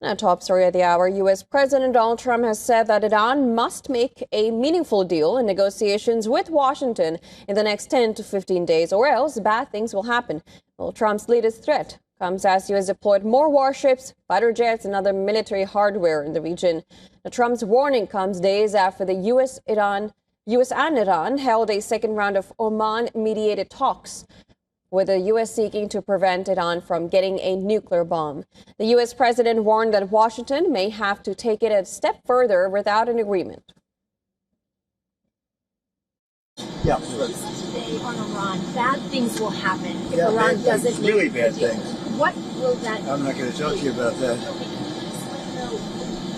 A top story of the hour, U.S. President Donald Trump has said that Iran must make a meaningful deal in negotiations with Washington in the next 10 to 15 days, or else bad things will happen. Well, Trump's latest threat comes as U.S. deployed more warships, fighter jets, and other military hardware in the region. Now, Trump's warning comes days after the U.S. and Iran held a second round of Oman-mediated talks, with the U.S. seeking to prevent Iran from getting a nuclear bomb. The U.S. president warned that Washington may have to take it a step further without an agreement. Yeah. Today on Iran, bad things will happen if Iran doesn't make really bad things. What will that I'm not going to talk to you about that.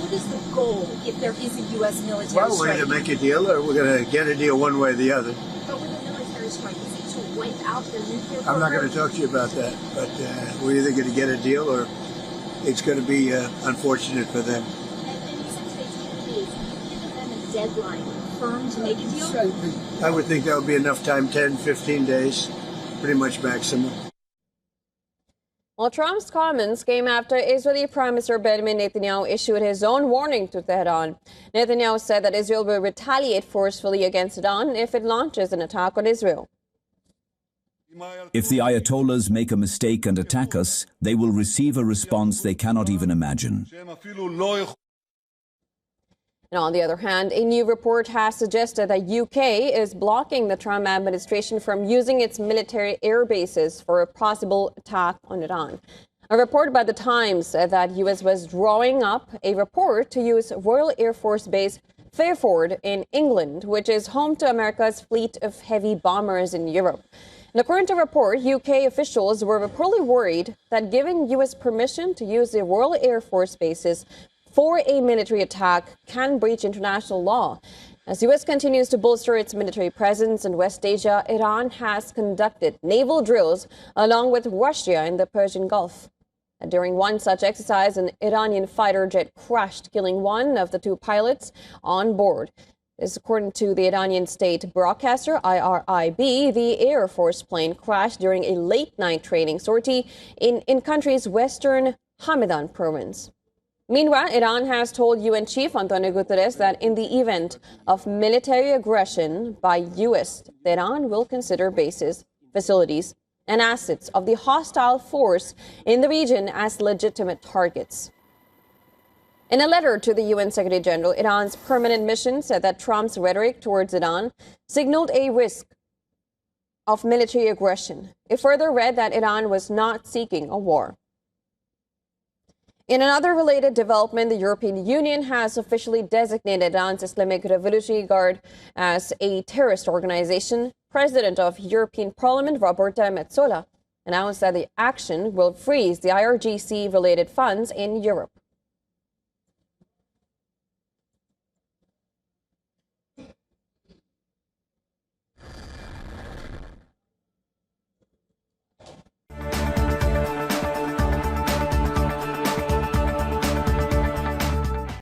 What is the goal if there is a U.S. military strike? Well, we're going to make a deal, or we're going to get a deal one way or the other. But with a military strike, is it to wipe out the nuclear program? I'm not going to talk to you about that, but we're either going to get a deal or it's going to be unfortunate for them. And you said today 10 days. Give them a deadline firm to make a deal? I would think that would be enough time, 10, 15 days, pretty much maximum. Well, Trump's comments came after Israeli Prime Minister Benjamin Netanyahu issued his own warning to Tehran. Netanyahu said that Israel will retaliate forcefully against Iran if it launches an attack on Israel. If the Ayatollahs make a mistake and attack us, they will receive a response they cannot even imagine. And on the other hand, a new report has suggested that UK is blocking the Trump administration from using its military air bases for a possible attack on Iran. A report by The Times said that US was drawing up a report to use Royal Air Force Base Fairford in England, which is home to America's fleet of heavy bombers in Europe. And according to a report, UK officials were reportedly worried that giving US permission to use the Royal Air Force bases for a military attack can breach international law. As U.S. continues to bolster its military presence in West Asia, Iran has conducted naval drills along with Russia in the Persian Gulf. During one such exercise, an Iranian fighter jet crashed, killing one of the two pilots on board. This, according to the Iranian state broadcaster IRIB, the Air Force plane crashed during a late-night training sortie in country's western Hamadan province. Meanwhile, Iran has told UN Chief Antonio Guterres that in the event of military aggression by U.S., Tehran will consider bases, facilities, and assets of the hostile force in the region as legitimate targets. In a letter to the UN Secretary General, Iran's permanent mission said that Trump's rhetoric towards Iran signaled a risk of military aggression. It further read that Iran was not seeking a war. In another related development, the European Union has officially designated Iran's Islamic Revolutionary Guard as a terrorist organization. President of European Parliament, Roberta Metsola, announced that the action will freeze the IRGC-related funds in Europe.